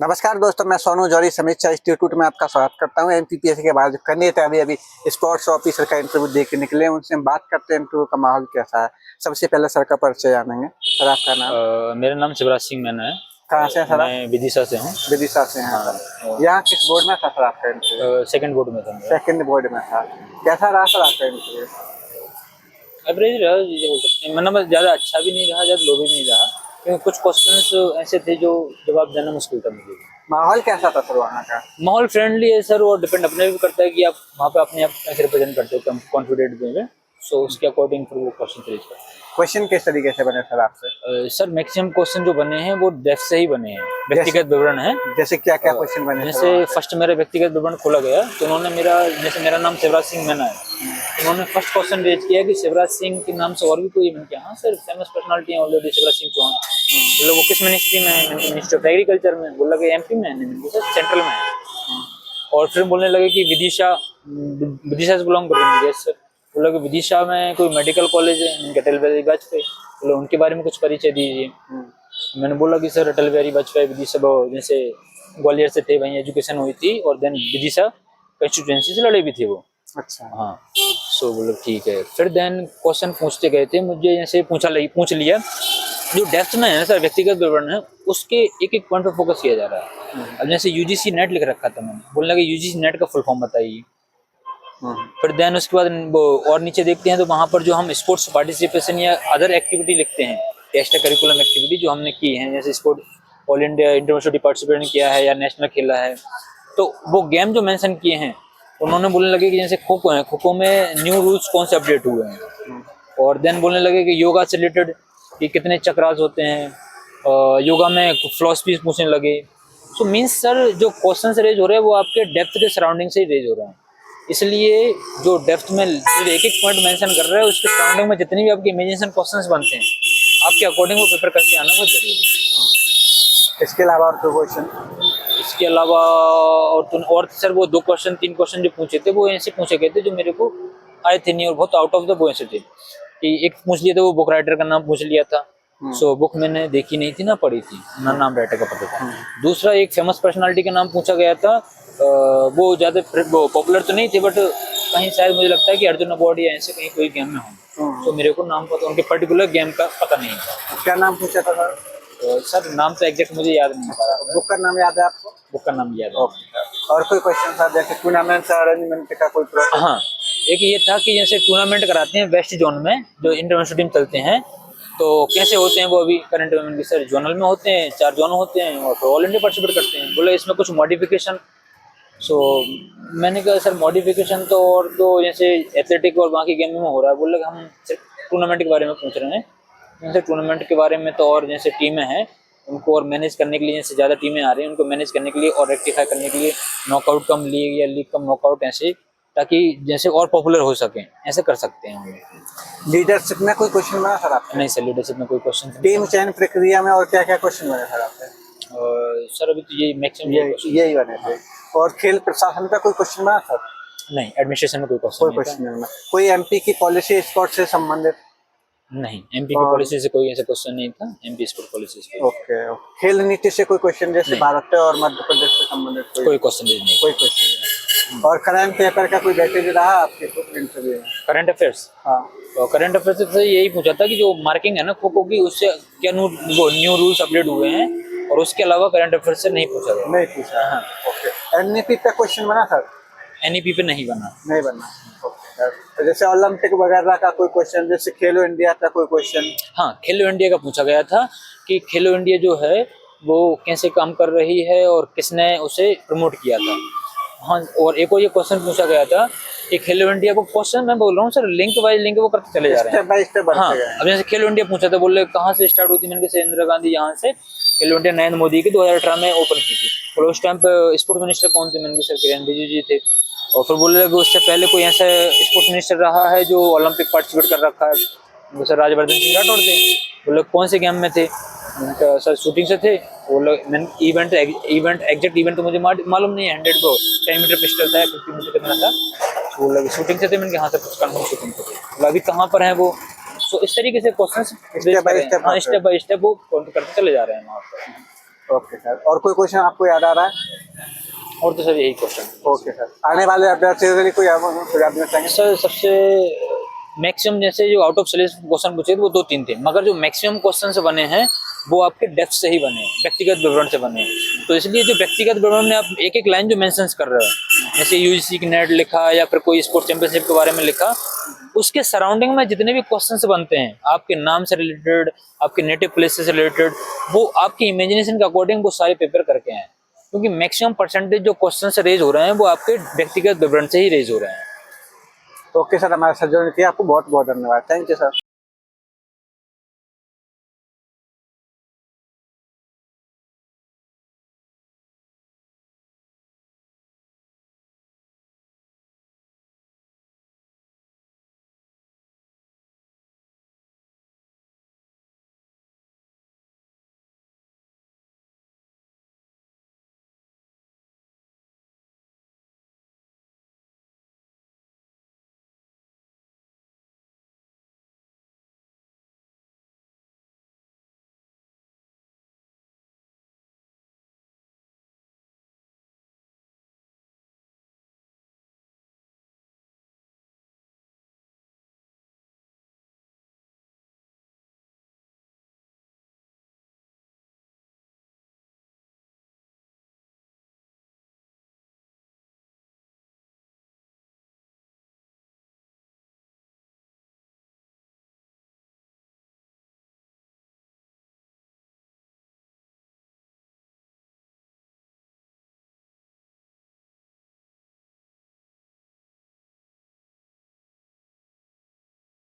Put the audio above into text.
नमस्कार दोस्तों, मैं सोनू जौहरी समीक्षा इंस्टीट्यूट में आपका स्वागत करता हूं। एमपीपीएससी के बाद जो कैंडिडेट अभी स्पोर्ट्स ऑफिसर का इंटरव्यू दे के निकले, उनसे हम बात करते हैं इंटरव्यू का माहौल कैसा है। सबसे पहले सर का परिचय जानेंगे। सर आपका नाम? मेरा नाम शिवराज सिंह मैना है। कहाँ से हैं सर? मैं विदिशा से हूँ। विदिशा से हैं सर। यहाँ किस बोर्ड में था सर आपका इंटरव्यू? सेकंड बोर्ड में था मेरा। सेकंड बोर्ड में था। कैसा रहा सर आपका इंटरव्यू? एवरेज रहा, ये बोल सकते हैं। मतलब ज़्यादा अच्छा भी नहीं रहा, ज़्यादा लो भी नहीं रहा, क्योंकि कुछ क्वेश्चंस ऐसे थे जो जवाब देना मुश्किल था मुझे। माहौल कैसा था सर वहाँ का? माहौल फ्रेंडली है सर, और डिपेंड अपने भी करता है कि आप वहाँ पे अपने आप कैसे रिप्रेजेंट करते हो, कॉन्फिडेंट वे में। सो उसके अकॉर्डिंग फिर वो क्वेश्चन रेज करते हैं। क्वेश्चन किस तरीके से बने सर आपसे? सर मैक्सिमम क्वेश्चन जो बने हैं वो डेप्थ से ही बने हैं, व्यक्तिगत विवरण है। जैसे क्या क्या क्वेश्चन बने? जैसे फर्स्ट मेरा व्यक्तिगत विवरण खोला गया तो उन्होंने जैसे मेरा नाम शिवराज सिंह मैना है, उन्होंने फर्स्ट क्वेश्चन रेज किया कि शिवराज सिंह के नाम से और भी कोई? मैंने कहा हाँ सर, फेमस पर्सनालिटी है ऑलरेडी, शिवराज सिंह चौहान। बोला वो किस मिनिस्ट्री में है? मैंने मिनिस्ट्री ऑफ एग्रीकल्चर में। बोला कि एमपी में है। मैंने सर सेंट्रल में है। और फिर बोलने लगे कि विदिशा से बिलोंग करते हैं सर। बोला कि विदिशा में कोई मेडिकल कॉलेज है? मैंने अटल बिहारी वाजपेयी। बोला उनके बारे में कुछ परिचय दीजिए। मैंने बोला कि सर अटल बिहारी वाजपेयी विदिशा जैसे ग्वालियर से थे, वहीं एजुकेशन हुई थी, और देन विदिशा कंस्टिट्यूएंसी से लड़े भी थे वो। अच्छा हाँ। सो बोलो ठीक है। फिर देन क्वेश्चन पूछते गए थे मुझे, जैसे पूछ लिया। जो डेप्थ में है सर व्यक्तिगत विवरण है, उसके एक एक पॉइंट पर फोकस किया जा रहा है। अब जैसे यूजीसी नेट लिख रखा था मैंने, बोलना कि यूजीसी नेट का फुल फॉर्म बताइए। फिर देन उसके बाद वो और नीचे देखते हैं तो वहाँ पर जो हम स्पोर्ट्स पार्टिसिपेशन या अदर एक्टिविटी लिखते हैं, एक्स्ट्रा करिकुलम एक्टिविटी जो हमने की है, जैसे sport all India international participate किया है या नेशनल खेला है, तो वो गेम जो मेंशन किए हैं, उन्होंने बोलने लगे कि जैसे खो खो है, खो खो में न्यू रूल्स कौन से अपडेट हुए हैं। और देन बोलने लगे कि योगा से रिलेटेड कि कितने चक्रास होते हैं, योगा में फिलॉसफी पूछने लगे। सो मीन्स सर जो क्वेश्चन रेज हो रहे हैं वो आपके डेप्थ के सराउंडिंग से ही रेज हो रहे हैं, इसलिए जो डेप्थ में एक एक पॉइंट मेंशन कर रहे हैं उसके सराउंडिंग में जितनी भी आपकी इमेजिनेशन क्वेश्चंस बनते हैं, आपके अकॉर्डिंग वो प्रिपेयर करके आना बहुत जरूरी है। इसके अलावा और कोई क्वेश्चन? इसके अलावा और सर वो 2 क्वेश्चन 3 क्वेश्चन जो पूछे थे वो ऐसे पूछे गए थे जो मेरे को आए थे नहीं, और बहुत आउट ऑफ द वो ऐसे थे कि एक पूछ लिया था, वो बुक राइटर का नाम पूछ लिया था। सो बुक मैंने देखी नहीं थी ना, पढ़ी थी ना, नाम राइटर का पता था। दूसरा एक फेमस पर्सनालिटी का नाम पूछा गया था, वो ज्यादा पॉपुलर तो नहीं थे, बट कहीं शायद मुझे लगता है कि अर्जुन अवार्ड या ऐसे कहीं कोई गेम में हों, तो मेरे को नाम पता, उनके पर्टिकुलर गेम का पता नहीं था। क्या नाम पूछा था सर? सर नाम तो एग्जैक्ट मुझे याद नहीं आ रहा। बुक का नाम याद है आपको? बुक का नाम याद है। और कोई क्वेश्चन था जैसे टूर्नामेंट अरेंजमेंट का कोई प्रोसेस? हाँ, एक ये था कि जैसे टूर्नामेंट कराते हैं वेस्ट जोन में, जो इंटरनेशनल टीम चलते हैं, तो कैसे होते हैं वो अभी करंट में भी सर जोनल में होते हैं, 4 जोन होते हैं, और फिर ऑल इंडिया पार्टिसिपेट करते हैं। बोले इसमें कुछ मॉडिफिकेशन। सो मैंने कहा सर मॉडिफिकेशन तो और तो जैसे एथलेटिक और बाकी गेम में हो रहा है। बोले हम सिर्फ टूर्नामेंट के बारे में पूछ रहे हैं। जैसे टूर्नामेंट के बारे में तो और जैसे टीमें हैं उनको और मैनेज करने के लिए, जैसे ज़्यादा टीमें आ रही हैं उनको मैनेज करने के लिए और रेक्टिफाई करने के लिए नॉकआउट कम लीग या लीग कम नॉकआउट, ऐसे ताकि जैसे और पॉपुलर हो सकें, ऐसे कर सकते हैं हम। लीडरशिप में कोई क्वेश्चन बना सर आपने? नहीं सर, लीडरशिप में कोई क्वेश्चन। टीम चयन प्रक्रिया में और क्या क्या क्वेश्चन बने सर आपने? सर अभी तो यही मैक्सिमम यही बने थे। और खेल प्रशासन का कोई क्वेश्चन बना सर? नहीं, एडमिनिस्ट्रेशन में कोई क्वेश्चन नहीं। कोई एमपी की पॉलिसी स्पोर्ट से संबंधित? नहीं, एमपी की पॉलिसी से कोई ऐसा क्वेश्चन नहीं था। एमपी स्पोर्ट पॉलिसी से ओके। खेल नीति से कोई क्वेश्चन जैसे भारत और मध्य प्रदेश से संबंधित? कोई क्वेश्चन नहीं। कोई क्वेश्चन नहीं। और करंट पेपर का कोई वेटेज रहा आपके इंटरव्यू में? Current affairs? हाँ, तो करंट अफेयर्स से यही पूछा था कि जो मार्किंग है ना खो खो की, उससे क्या न्यू रूल्स अपडेट हुए हैं, और उसके अलावा करंट अफेयर्स से नहीं पूछा गया। नहीं पूछा। हाँ ओके। एनईपी पे क्वेश्चन बना सर? एनईपी पे नहीं बना। ओके। जैसे ओलंपिक वगैरह का कोई क्वेश्चन, जैसे खेलो इंडिया का कोई क्वेश्चन? हाँ, खेलो इंडिया का पूछा गया था कि खेलो इंडिया जो है वो कैसे काम कर रही है और किसने उसे प्रमोट किया था। हाँ, और एक और ये क्वेश्चन पूछा गया था कि खेलो इंडिया को, क्वेश्चन मैं बोल रहा हूँ सर, लिंक बाय लिंक वो करते चले जा रहे हैं, स्टेप बाय स्टेप। हाँ, अब जैसे खेलो इंडिया पूछा था, बोले कहाँ से स्टार्ट हुई थी? मैंने कहा इंदिरा गांधी यहाँ से खेलो इंडिया नरेंद्र मोदी की 2018 में ओपन की थी। बोले उस टाइम पे स्पोर्ट्स मिनिस्टर कौन थे? मैंने कहा सर किरण रिजिजू जी थे। और फिर बोले लगे उससे पहले कोई ऐसा स्पोर्ट्स मिनिस्टर रहा है जो ओलंपिक पार्टिसिपेट कर रखा है? सर राजवर्धन सिंह राठौड़ थे। बोले कौन से गेम में थे? मैंने कहा सर शूटिंग से थे। बोले मैंने इवेंट एग्जैक्ट इवेंट तो मुझे मालूम नहीं है, 10 मीटर पिस्टल था, 50 मीटर कितना था। बोले शूटिंग से थे। मैंने कहा हाँ सर कुछ कंफर्म शूटिंग से थे। बोला अभी कहाँ पर हैं वो? सो इस तरीके से क्वेश्चन स्टेप बाय स्टेप वो करते चले जा रहे हैं वहाँ पर। ओके सर, और कोई क्वेश्चन आपको याद आ रहा है? और तो सर यही क्वेश्चन। ओके सर, आने वाले अभ्यर्थियों के लिए कोई आप सुझाव देना चाहेंगे? सर सबसे मैक्सिमम जैसे जो आउट ऑफ सिलेबस क्वेश्चन पूछे थे वो 2-3 थे, मगर जो मैक्सिमम क्वेश्चन बने हैं वो आपके डेप्थ से ही बने हैं, व्यक्तिगत विवरण से बने हैं। तो इसलिए जो व्यक्तिगत विवरण में आप एक एक लाइन जो मेंशन कर रहे हो, जैसे यूजीसी की नेट लिखा या फिर कोई स्पोर्ट्स चैंपियनशिप के बारे में लिखा, उसके सराउंडिंग में जितने भी क्वेश्चन बनते हैं आपके नाम से रिलेटेड, आपके नेटिव प्लेस से रिलेटेड, वो आपकी इमेजिनेशन के अकॉर्डिंग वो सारे पेपर करके हैं, क्योंकि मैक्सिमम परसेंटेज जो क्वेश्चन रेज हो रहे हैं वो आपके व्यक्तिगत विवरण से ही रेज हो रहे हैं। ओके सर, हमारे साथ जुड़ने के लिए आपको बहुत बहुत धन्यवाद। Thank you sir.